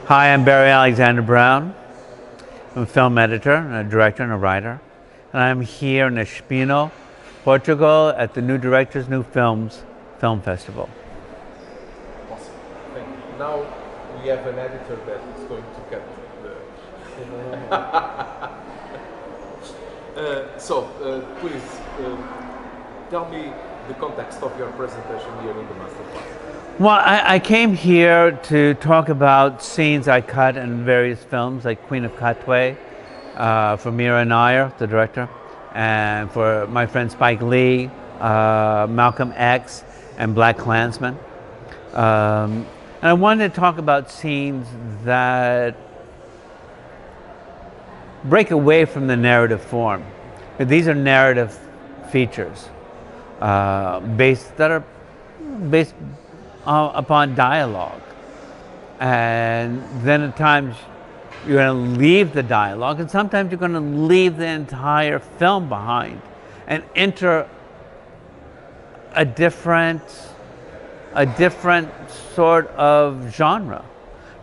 Hi, I'm Barry Alexander Brown. I'm a film editor, and a director, and a writer. And I'm here in Espinho, Portugal, at the New Directors, New Films Film Festival. Awesome. Thank you. Now we have an editor that is going to cut the... please tell me the context of your presentation here in the master class. Well, I came here to talk about scenes I cut in various films, like Queen of Katwe, for Mira Nair, the director, and for my friend Spike Lee, Malcolm X, and BLACKkKLANSMAN. And I wanted to talk about scenes that break away from the narrative form. These are narrative features that are based upon dialogue, and then at times you're going to leave the dialogue, and sometimes you're going to leave the entire film behind and enter a different sort of genre.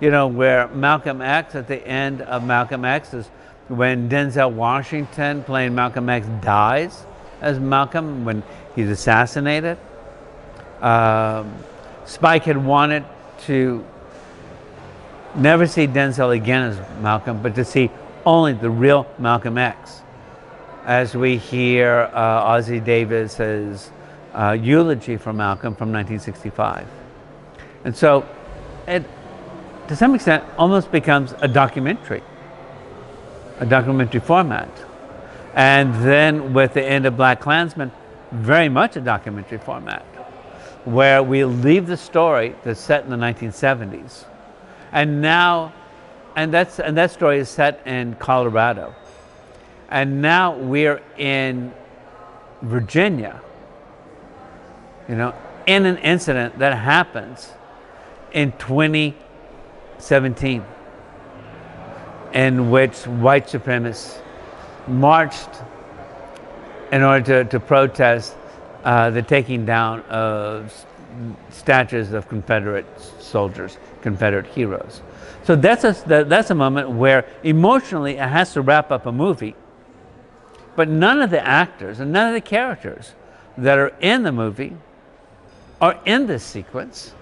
You know, where Malcolm X, at the end of Malcolm X, is when Denzel Washington playing Malcolm X dies as Malcolm when he's assassinated. Spike had wanted to never see Denzel again as Malcolm, but to see only the real Malcolm X. As we hear Ossie Davis's eulogy for Malcolm from 1965. And so it, to some extent, almost becomes a documentary format. And then with the end of BLACKkKLANSMAN, very much a documentary format, where we leave the story that's set in the 1970s, and that story is set in Colorado, and now we're in Virginia, you know, in an incident that happens in 2017, in which white supremacists marched in order to protest the taking down of statues of Confederate soldiers, Confederate heroes. So that's a moment where emotionally it has to wrap up a movie, but none of the actors and none of the characters that are in the movie are in this sequence,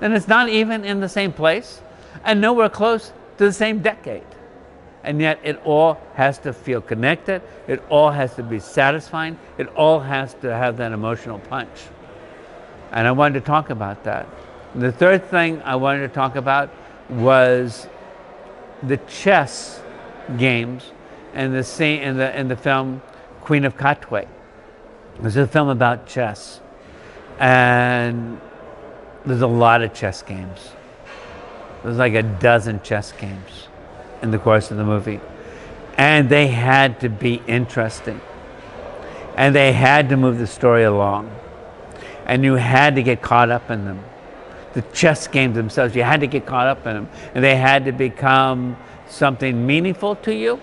and it's not even in the same place and nowhere close to the same decade. And yet it all has to feel connected, it all has to be satisfying, it all has to have that emotional punch. And I wanted to talk about that. The third thing I wanted to talk about was the chess games and the scene in the film Queen of Katwe. This is a film about chess, and there's a lot of chess games. There's like a dozen chess games in the course of the movie, and they had to be interesting, and they had to move the story along, and you had to get caught up in them. The chess games themselves, you had to get caught up in them, and they had to become something meaningful to you,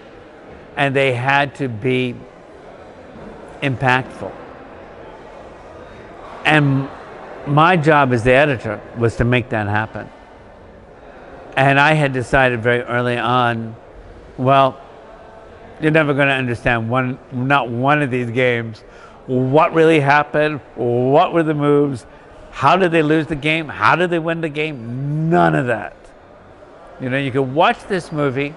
and they had to be impactful. And my job as the editor was to make that happen. And I had decided very early on, well, you're never going to understand not one of these games. What really happened? What were the moves? How did they lose the game? How did they win the game? None of that. You know, you could watch this movie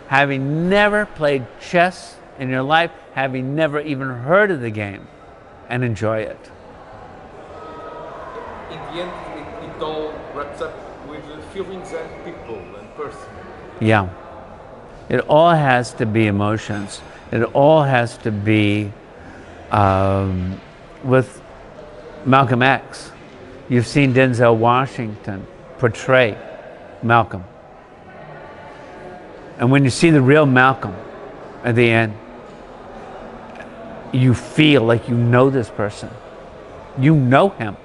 having never played chess in your life, having never even heard of the game, and enjoy it. In the end, it all wraps up with feelings and people and person. Yeah. It all has to be emotions. It all has to be with Malcolm X. You've seen Denzel Washington portray Malcolm. And when you see the real Malcolm at the end, you feel like you know this person. You know him.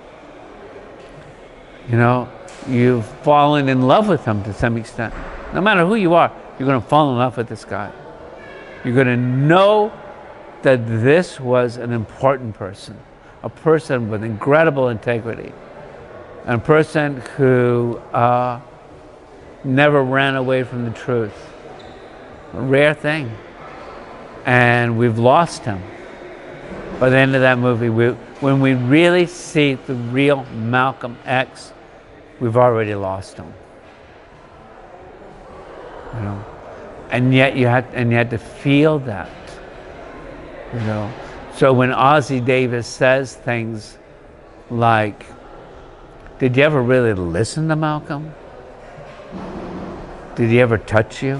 You know, you've fallen in love with him to some extent. No matter who you are, you're going to fall in love with this guy. You're going to know that this was an important person, a person with incredible integrity, and a person who never ran away from the truth. A rare thing. And we've lost him. By the end of that movie, when we really see the real Malcolm X, we've already lost him. You know, and yet you had to feel that. You know, so when Ossie Davis says things like, "Did you ever really listen to Malcolm? Did he ever touch you?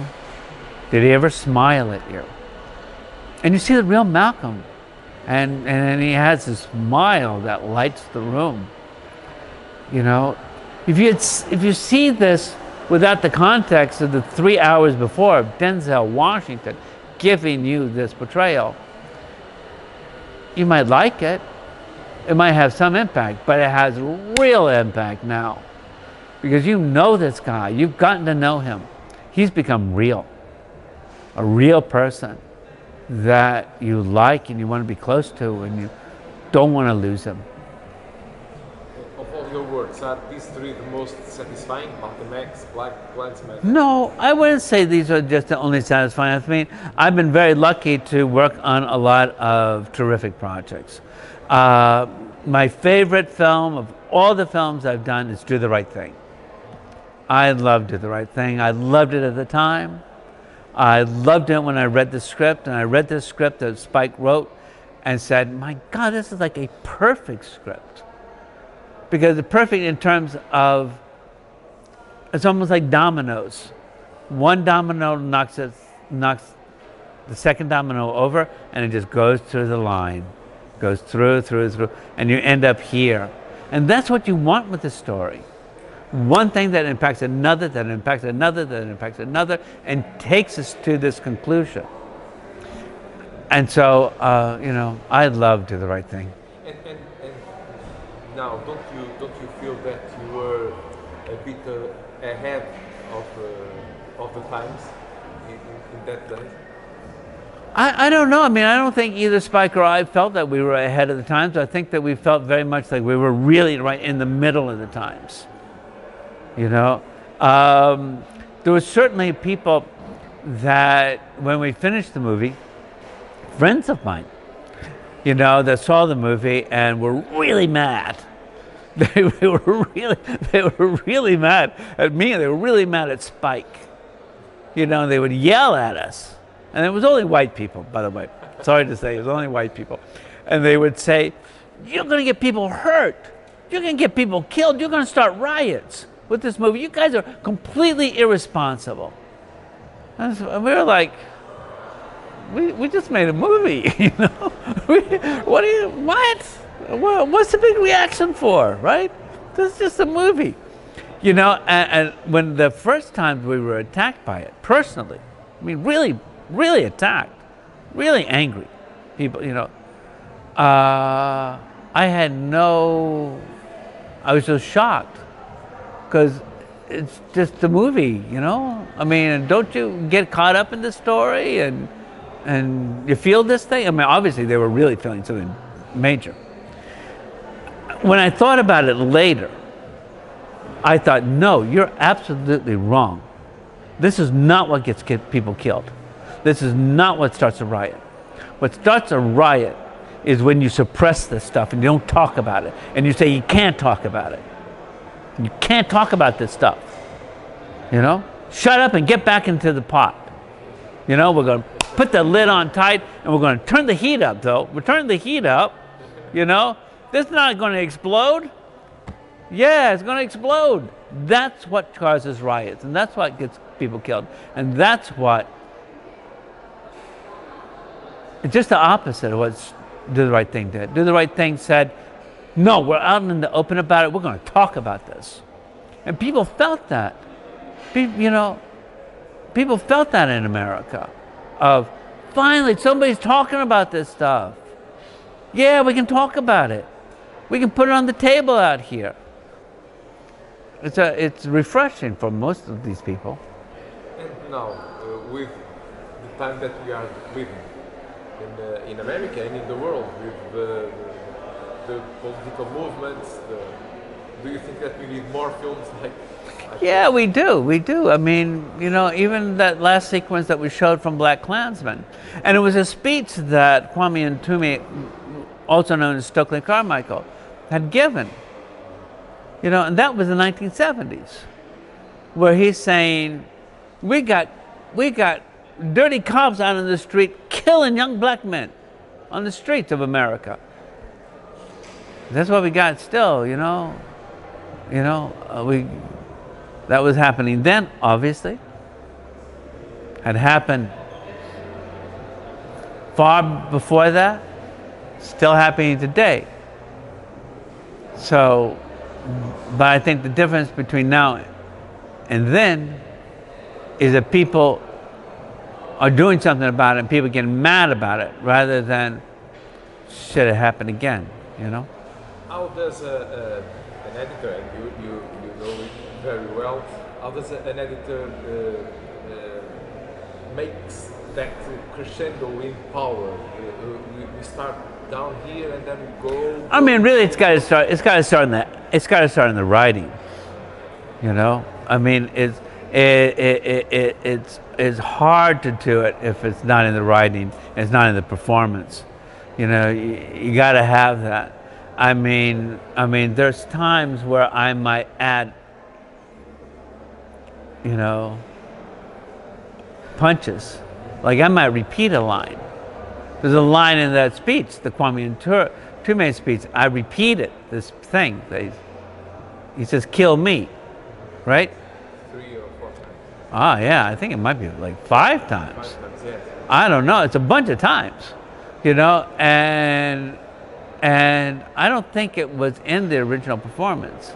Did he ever smile at you?" And you see the real Malcolm, and he has this smile that lights the room. You know, if you see this without the context of the 3 hours before of Denzel Washington giving you this portrayal, you might like it. It might have some impact, but it has real impact now. Because you know this guy, you've gotten to know him. He's become real. A real person that you like and you want to be close to and you don't want to lose him. Of all your works, are these three the most satisfying? Malcolm X, BLACKkKLANSMAN? No, I wouldn't say these are just the only satisfying. I mean, I've been very lucky to work on a lot of terrific projects. My favorite film of all the films I've done is Do the Right Thing. I love Do the Right Thing. I loved it at the time. I loved it when I read the script, and I read the script that Spike wrote and said, my God, this is like a perfect script. Because it's perfect in terms of, it's almost like dominoes. One domino knocks the second domino over, and it just goes through the line. Goes through, and you end up here. And that's what you want with the story. One thing that impacts another, that impacts another, that impacts another, and takes us to this conclusion. And so, you know, I love Do the Right Thing. And now, don't you feel that you were a bit ahead of the times in that day? I don't know. I mean, I don't think either Spike or I felt that we were ahead of the times. I think that we felt very much like we were really right in the middle of the times. You know, there were certainly people that when we finished the movie, friends of mine, you know, that saw the movie and were really mad. They were really mad at me, and they were really mad at Spike. You know, they would yell at us. And it was only white people, by the way. Sorry to say, it was only white people. And they would say, "You're going to get people hurt. You're going to get people killed. You're going to start riots with this movie. You guys are completely irresponsible." And we were like, we just made a movie, you know? What's the big reaction for, right? This is just a movie. You know, and when the first time we were attacked by it, personally, I mean, really attacked, really angry people, you know, I was so shocked. Because it's just a movie, you know? I mean, don't you get caught up in the story and you feel this thing? I mean, obviously they were really feeling something major. When I thought about it later, I thought, no, you're absolutely wrong. This is not what gets people killed. This is not what starts a riot. What starts a riot is when you suppress this stuff and you don't talk about it. And you say you can't talk about it. You can't talk about this stuff, you know? Shut up and get back into the pot. You know, we're going to put the lid on tight, and we're going to turn the heat up, though. We're turning the heat up, you know? This is not going to explode. Yeah, it's going to explode. That's what causes riots, and that's what gets people killed. And that's what, it's just the opposite of what Do the Right Thing did. Do the Right Thing said, no, we're out in the open about it. We're going to talk about this. And people felt that. You know, people felt that in America. Of, finally, somebody's talking about this stuff. Yeah, we can talk about it. We can put it on the table out here. It's refreshing for most of these people. And now, with the time that we are living in America and in the world, with the political movements, Do you think that we need more films like Yeah, we do. We do. I mean, you know, even that last sequence that we showed from BLACKkKLANSMAN, and it was a speech that Kwame Nkrumah, also known as Stokely Carmichael, had given. You know, and that was the 1970s, where he's saying, we got dirty cops out on the street killing young black men on the streets of America. That's what we got still, you know. You know, that was happening then, obviously. Had happened far before that, still happening today. So, but I think the difference between now and then is that people are doing something about it and people getting mad about it rather than should it happen again, you know? How does an editor, and you know it very well, how does an editor makes that crescendo in power? We start down here and then we go. I mean, really, it's got to start. It's got to start in the writing. You know, I mean, it's hard to do it if it's not in the writing. It's not in the performance. You know, you got to have that. I mean, there's times where I might add, you know, punches. Like I might repeat a line. There's a line in that speech, the Kwame Nkrumah speech. I repeated this thing. He says, "Kill me," right? 3 or 4 times. Ah, yeah. I think it might be like 5 times. 5 times, yes. I don't know. It's a bunch of times, you know, and I don't think it was in the original performance.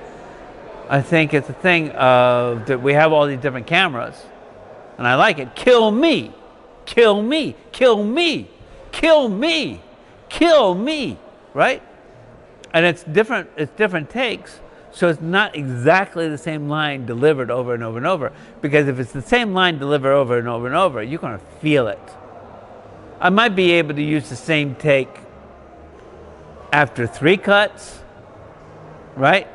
I think it's a thing of that we have all these different cameras, and I like it. Kill me, kill me, kill me, kill me, kill me, right? And it's different takes, so it's not exactly the same line delivered over and over and over, because if it's the same line delivered over and over and over, you're going to feel it. I might be able to use the same take after 3 cuts, right?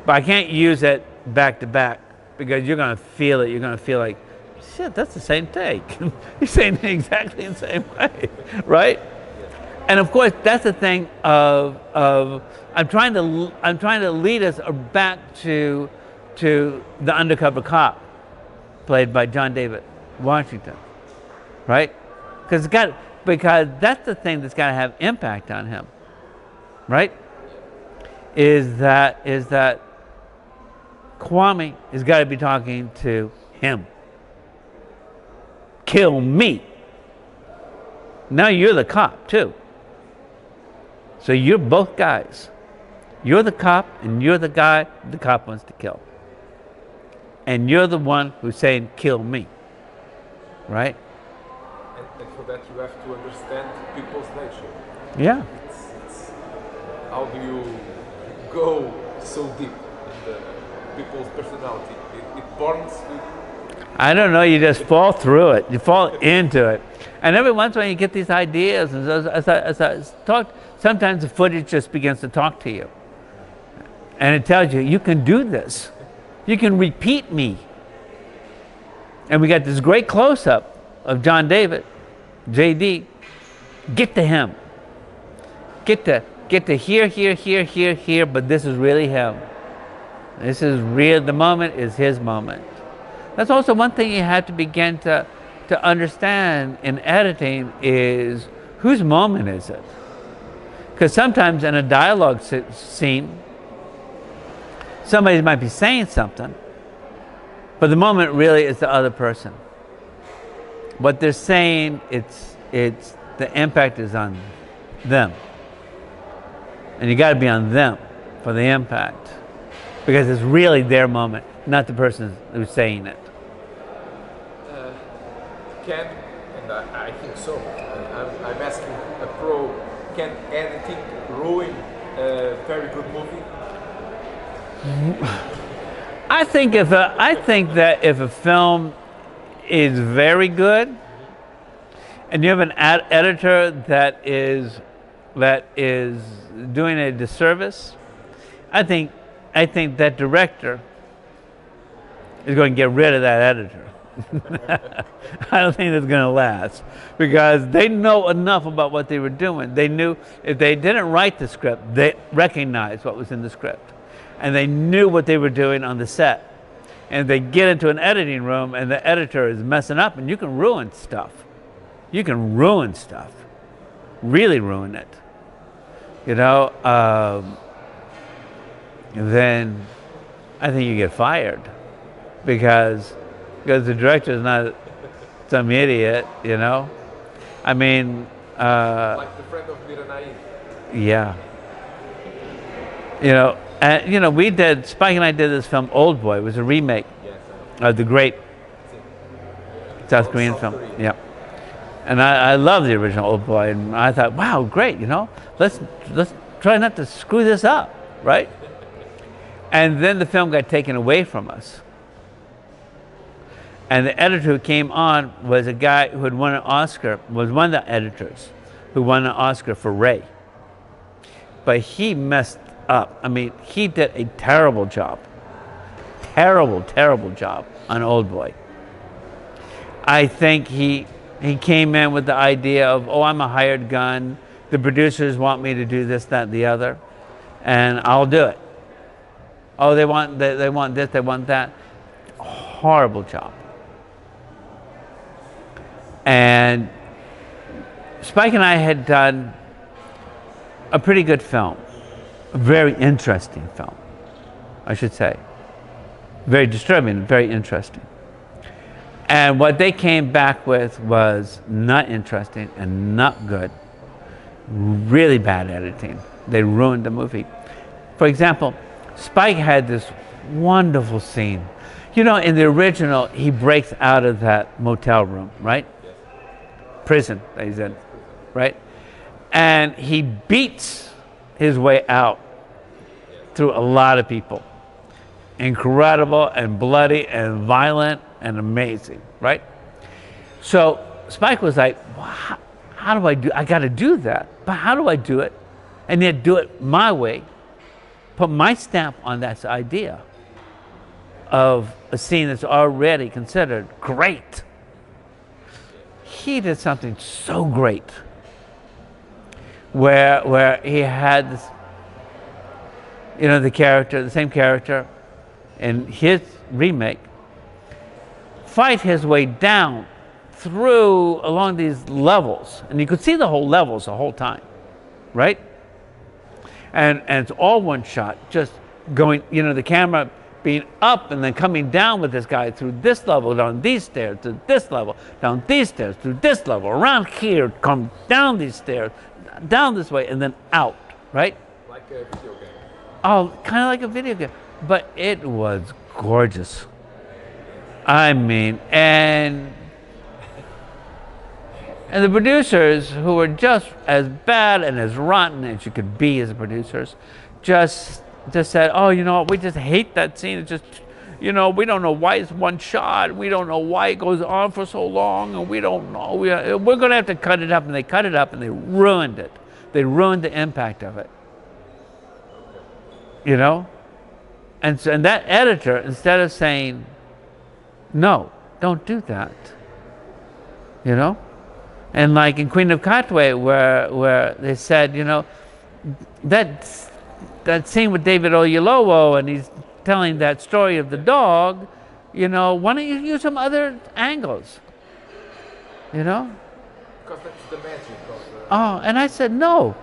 But I can't use it back to back because you're going to feel it. You're going to feel like, shit, that's the same take. You're saying it exactly the same way, right? And of course, that's the thing of I'm trying to lead us back to the undercover cop, played by John David Washington, right? Because that's the thing that's got to have impact on him, right? Is that Kwame has got to be talking to him. Kill me. Now you're the cop too. So you're both guys. You're the cop and you're the guy the cop wants to kill. And you're the one who's saying, kill me. Right? And for that you have to understand people's nature. Yeah. How do you go so deep in the people's personality? It burns you. I don't know, you just fall through it. You fall into it. And every once in a while you get these ideas. And as I talk, sometimes the footage just begins to talk to you. And it tells you, you can do this. You can repeat me. And we got this great close-up of John David, JD. Get to him. Get to here, but this is really him. This is real, the moment is his moment. That's also one thing you have to begin to understand in editing is whose moment is it? Because sometimes in a dialogue scene, somebody might be saying something, but the moment really is the other person. What they're saying, it's the impact is on them. And you got to be on them for the impact, because it's really their moment, not the person who's saying it. Can, and I think so, I'm asking a pro, can editing ruin a very good movie? I think that if a film is very good, and you have an editor that is doing a disservice, I think I think that director is going to get rid of that editor. I don't think it's going to last because they know enough about what they were doing. They knew if they didn't write the script, they recognized what was in the script. And they knew what they were doing on the set. And they get into an editing room and the editor is messing up, and you can ruin stuff. You can ruin stuff. Really ruin it. You know, then I think you get fired because the director is not some idiot, you know. I mean, like the friend of Miranai. Yeah. You know, and you know, Spike and I did this film, Old Boy. It was a remake of the great South Korean film. Yeah. And I love the original Old Boy, and I thought, wow, great, you know, let's try not to screw this up, right? And then the film got taken away from us. And the editor who came on was a guy who had won an Oscar, was one of the editors who won an Oscar for Ray. But he messed up. I mean, he did a terrible job. Terrible, terrible job on Old Boy. I think he came in with the idea of, oh, I'm a hired gun. The producers want me to do this, that, and the other, and I'll do it. Oh, they want this, they want that. Horrible job. And Spike and I had done a pretty good film, a very interesting film, I should say. Very disturbing, very interesting. And what they came back with was not interesting and not good. Really bad editing. They ruined the movie. For example, Spike had this wonderful scene. You know, in the original, he breaks out of that motel room, right? Yes. Prison that he's in, right? And he beats his way out through a lot of people. Incredible and bloody and violent and amazing, right? So Spike was like, well, how do I do? I got to do that, but how do I do it? And yet do it my way, put my stamp on that idea of a scene that's already considered great. He did something so great, where he had this, you know, the same character in his remake, fight his way down along these levels, and you could see the whole levels the whole time, right? And it's all one shot, just going, you know, the camera being up and then coming down with this guy through this level, down these stairs, to this level, down these stairs, through this level, around here, come down these stairs, down this way, and then out, right? Like a video game. Oh, kind of like a video game. But it was gorgeous. I mean, and the producers, who were just as bad and as rotten as you could be as producers, just said, oh, you know what, we just hate that scene. It's just, you know, we don't know why it's one shot. We don't know why it goes on for so long, and we don't know. We're going to have to cut it up. And they cut it up, and they ruined it. They ruined the impact of it. You know? And that editor, instead of saying, no, don't do that, you know? And like in Queen of Katwe, where they said, you know, that scene with David Oyelowo, and he's telling that story of the dog, you know, why don't you use some other angles, you know? Because that's the magic of Oh, and I said, no.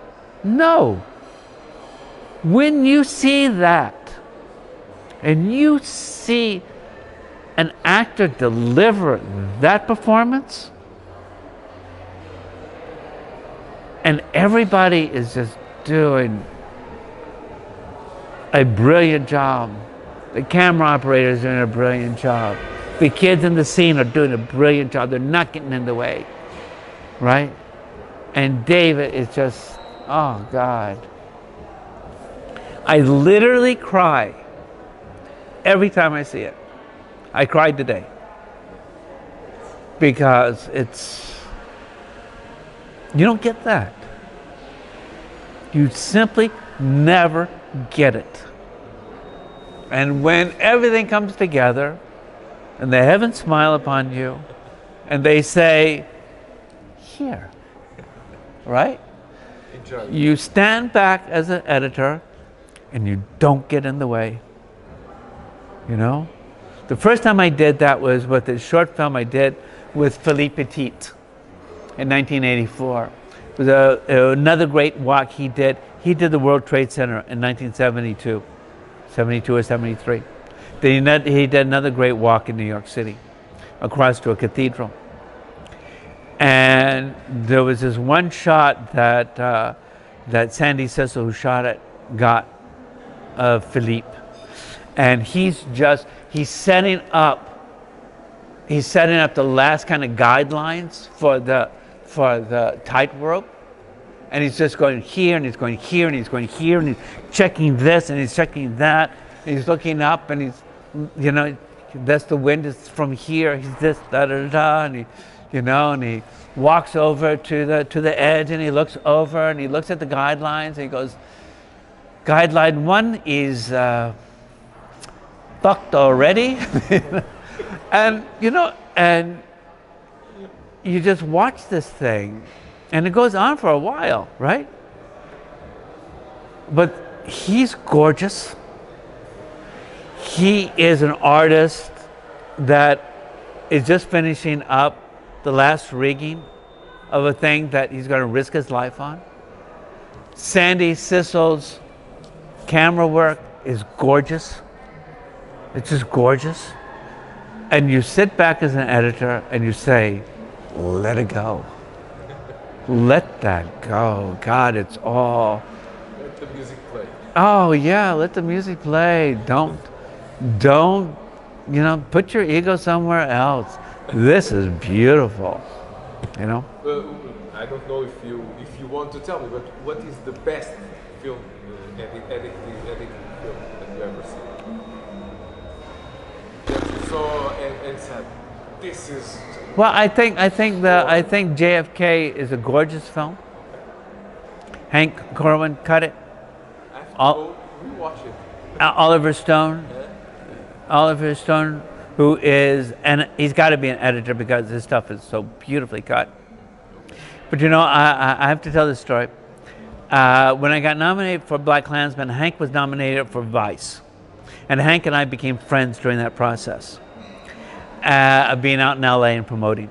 When you see that, and you see an actor deliver that performance, and everybody is just doing a brilliant job. The camera operator is doing a brilliant job. The kids in the scene are doing a brilliant job. They're not getting in the way, right? And David is just, oh God. I literally cry every time I see it. I cried today because you don't get that. You simply never get it. And when everything comes together, and the heavens smile upon you, and they say, here, right? Enjoy. You stand back as an editor, and you don't get in the way. You know? The first time I did that was with the short film I did with Philippe Petit in 1984. It was another great walk he did. He did the World Trade Center in 1972, 72 or 73. Then he did another great walk in New York City, across to a cathedral. And there was this one shot that that Sandy Sissel, who shot it, got of Philippe. And he's setting up the last kind of guidelines for the tightrope. And he's just going here, and he's going here, and he's going here, and he's checking this, and he's checking that. And he's looking up, and he's, you know, that's the wind is from here. He's this, da da da, and he, you know, and he walks over to the edge, and he looks over, and he looks at the guidelines, and he goes, guideline 1 is fucked already. And you know, and you just watch this thing, and it goes on for a while, right? But he's gorgeous. He is an artist that is just finishing up the last rigging of a thing that he's going to risk his life on. Sandy Sissel's camera work is gorgeous. It's just gorgeous. And you sit back as an editor and you say, let it go. Let that go. God, it's all. Let the music play. Oh yeah, let the music play. Don't, you know, put your ego somewhere else. This is beautiful, you know. I don't know if you want to tell me, but what is the best film editing film that you ever seen? That you saw and said, this is. Well, I think JFK is a gorgeous film. Hank Corwin cut it. I have to go rewatch it. Oliver Stone. Yeah. Oliver Stone, who is, and he's got to be an editor because his stuff is so beautifully cut. But you know, I have to tell this story. When I got nominated for BLACKkKLANSMAN, Hank was nominated for Vice. And Hank and I became friends during that process of being out in LA and promoting.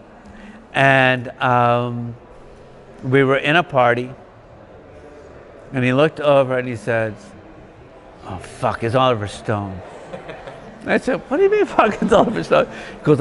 And we were in a party, and he looked over and he said, oh fuck, it's Oliver Stone. I said, what do you mean fuck, it's Oliver Stone? He goes,